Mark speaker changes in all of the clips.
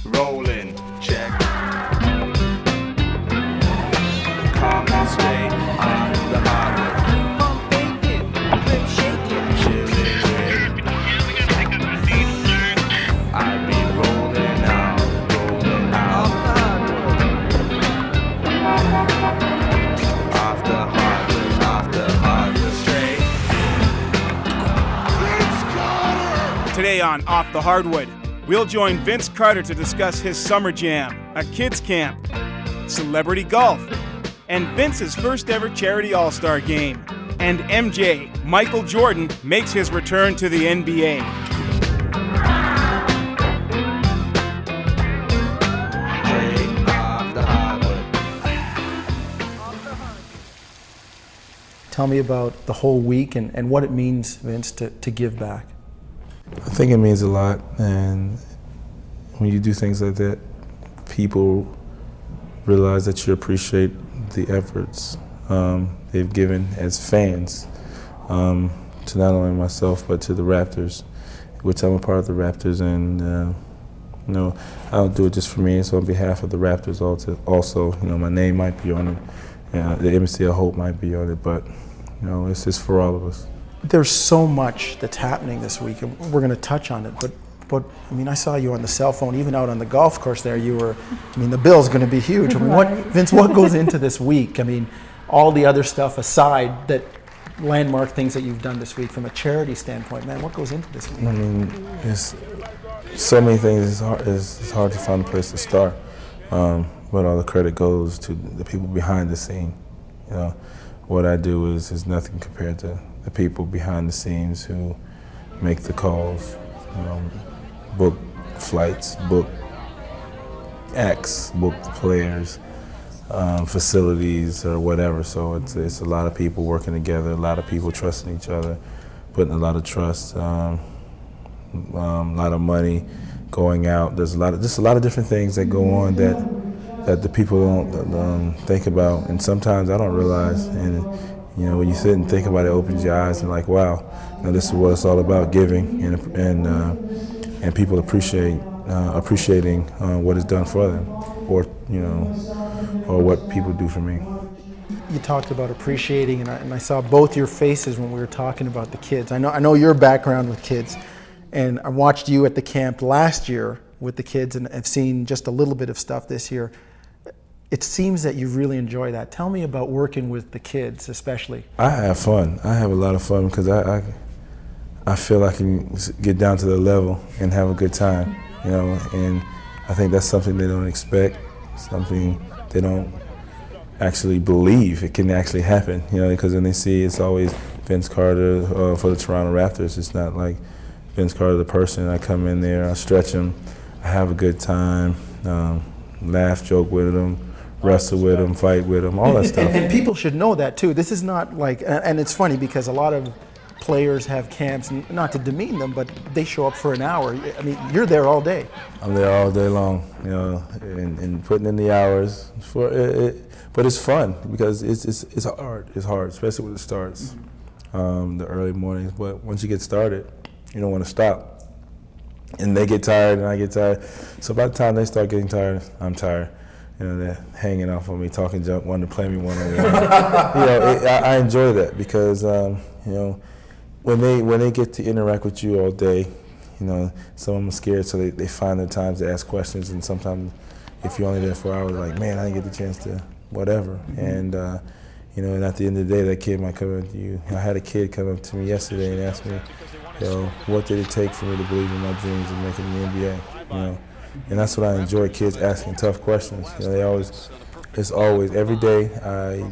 Speaker 1: rolling, check. Calm and stay on the hardwood.
Speaker 2: Pump faking, grip shaking.
Speaker 1: Chilling with. I be rolling out, rolling
Speaker 2: Off
Speaker 1: out.
Speaker 2: the hardwood.
Speaker 1: Off the hardwood, straight.
Speaker 3: Today on Off the Hardwood, we'll join Vince Carter to discuss his summer jam, a kids camp, celebrity golf, and Vince's first ever charity all-star game. And MJ, Michael Jordan, makes his return to the NBA.
Speaker 1: Off the hardwood.
Speaker 4: Tell me about the whole week and what it means, Vince, to give back.
Speaker 5: I think it means a lot, and when you do things like that, people realize that you appreciate the efforts they've given as fans to not only myself but to the Raptors, which I'm a part of the Raptors, and I don't do it just for me. It's on behalf of the Raptors also. My name might be on it, the Embassy of Hope might be on it, but it's just for all of us.
Speaker 4: There's so much that's happening this week, and we're going to touch on it, but I mean, I saw you on the cell phone, even out on the golf course there, the bill's going to be huge. I mean, Vince, what goes into this week? I mean, all the other stuff aside, that landmark things that you've done this week from a charity standpoint, man, what goes into this week?
Speaker 5: I mean, it's so many things. It's hard to find a place to start. But all the credit goes to the people behind the scene. What I do is nothing compared to the people behind the scenes who make the calls, book flights, book acts, book players, facilities, or whatever. So it's a lot of people working together, a lot of people trusting each other, putting a lot of trust, a lot of money going out. There's a lot of different things that go on that the people don't think about, and sometimes I don't realize. And when you sit and think about it, it opens your eyes and like, wow, this is what it's all about: giving and people appreciating what is done for them, or what people do for me.
Speaker 4: You talked about appreciating, and I saw both your faces when we were talking about the kids. I know your background with kids, and I watched you at the camp last year with the kids, and I've seen just a little bit of stuff this year. It seems that you really enjoy that. Tell me about working with the kids, especially.
Speaker 5: I have fun. I have a lot of fun because I feel I can get down to their level and have a good time, and I think that's something they don't expect, something they don't actually believe it can actually happen, because when they see it's always Vince Carter for the Toronto Raptors. It's not like Vince Carter the person. I come in there, I stretch them, I have a good time, laugh, joke with them, wrestle with them, fight with them, all that stuff.
Speaker 4: And people should know that too. This is not like, and it's funny because a lot of players have camps, not to demean them, but they show up for an hour. I mean, you're there all day.
Speaker 5: I'm there all day long, and putting in the hours for it. But it's fun because it's hard. It's hard, especially when it starts, the early mornings. But once you get started, you don't want to stop. And they get tired, and I get tired. So by the time they start getting tired, I'm tired. They're hanging off on me, talking junk, wanting to play me one-on-one. I enjoy that because, when they get to interact with you all day, some of them are scared, so they find their times to ask questions. And sometimes, if you're only there for hours, like, man, I didn't get the chance to whatever. And and at the end of the day, that kid might come up to you. I had a kid come up to me yesterday and ask me, what did it take for me to believe in my dreams and making the NBA? And that's what I enjoy, kids asking tough questions. It's always, every day I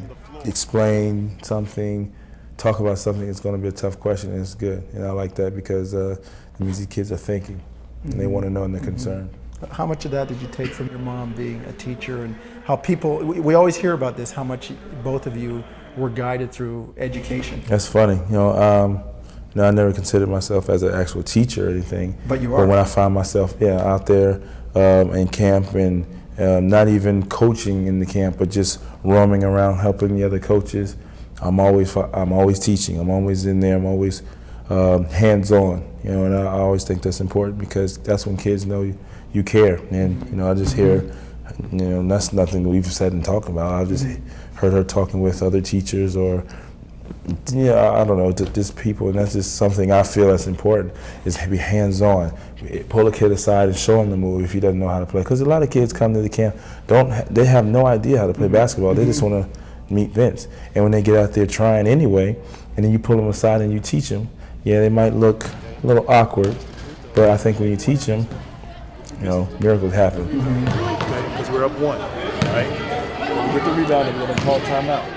Speaker 5: explain something, talk about something, it's going to be a tough question, and it's good. And I like that because it means these kids are thinking, and they want to know, and they're concerned.
Speaker 4: How much of that did you take from your mom being a teacher, and how people, we always hear about this, how much both of you were guided through education?
Speaker 5: That's funny. I never considered myself as an actual teacher or anything.
Speaker 4: But you are.
Speaker 5: But when I find myself, out there in camp and not even coaching in the camp, but just roaming around, helping the other coaches, I'm always teaching. I'm always in there. I'm always hands-on. And I always think that's important because that's when kids know you care. And I just hear, that's nothing that we've said and talked about. I just heard her talking with other teachers or I don't know, just people, and that's just something I feel that's important, is to be hands-on. Pull a kid aside and show him the move if he doesn't know how to play. Because a lot of kids come to the camp, they have no idea how to play basketball. They just want to meet Vince. And when they get out there trying anyway, and then you pull them aside and you teach them, they might look a little awkward, but I think when you teach them, miracles happen.
Speaker 3: Because we're up 1, right? We get the rebound and we're going to call timeout.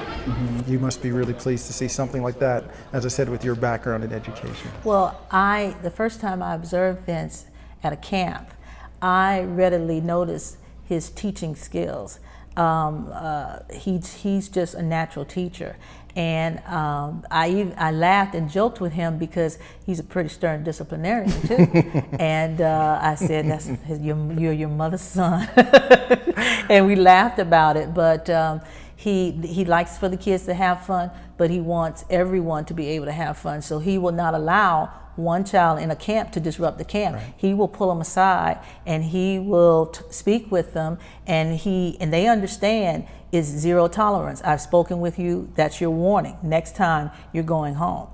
Speaker 4: You must be really pleased to see something like that, as I said, with your background in education.
Speaker 6: Well, the first time I observed Vince at a camp, I readily noticed his teaching skills. He's just a natural teacher. And I laughed and joked with him because he's a pretty stern disciplinarian too. And I said, you're your mother's son. And we laughed about it, but he likes for the kids to have fun, but he wants everyone to be able to have fun. So he will not allow one child in a camp to disrupt the camp. Right. He will pull them aside and he will speak with them, and they understand it's zero tolerance. I've spoken with you, that's your warning. Next time you're going home.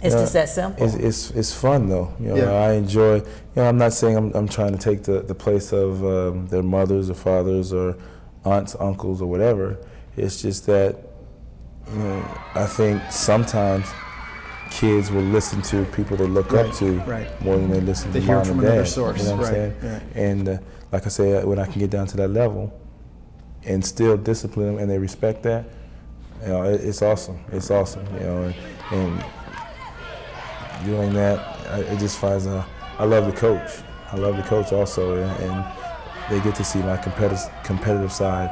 Speaker 6: It's just that simple.
Speaker 5: It's fun though. I enjoy, I'm not saying I'm trying to take the place of their mothers or fathers or aunts, uncles, or whatever. It's just that I think sometimes kids will listen to people they look up to more than they listen to mom and dad.
Speaker 4: Source.
Speaker 5: You know what I'm saying?
Speaker 4: Right.
Speaker 5: And like I say, when I can get down to that level and still discipline them and they respect that, it's awesome. It's awesome. And doing that, it just finds I love the coach. I love the coach also, and they get to see my competitive side,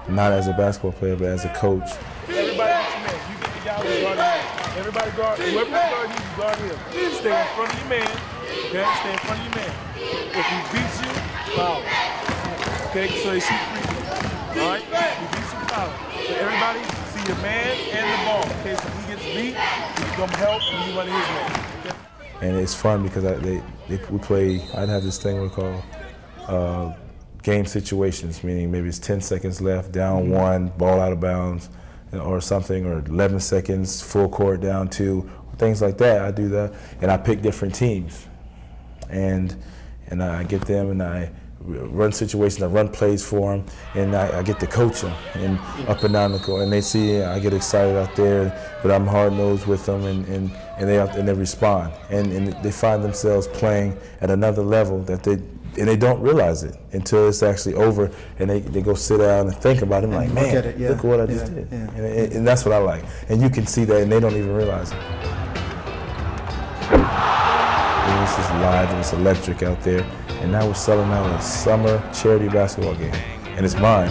Speaker 5: not as a basketball player, but as a coach.
Speaker 3: Everybody get your man. You get the guy who's guarding him. Everybody guard, whoever guards you guard him. Stay in front of your man. Okay? Stay in front of your man. If he beats you, foul. Okay? So they shoot free throws. All right? If he beats you, foul. So everybody see your man and the ball. Okay? So if he gets beat, you come help and you run his man. Okay?
Speaker 5: And it's fun because we play, I'd have this thing we call game situations, meaning maybe it's 10 seconds left, down 1, ball out of bounds, or something, or 11 seconds, full court, down 2, things like that. I do that, and I pick different teams, and I get them, and I run situations, I run plays for them, and I get to coach them, and up and down the court, and they see I get excited out there, but I'm hard-nosed with them, and they respond, and they find themselves playing at another level that they don't realize it until it's actually over, and they go sit down and think about it. I'm like, man, look at what I just did.
Speaker 4: Yeah.
Speaker 5: And that's what I like. And you can see that, and they don't even realize it. And it's just live, and it's electric out there. And now we're selling out a summer charity basketball game, and it's mine.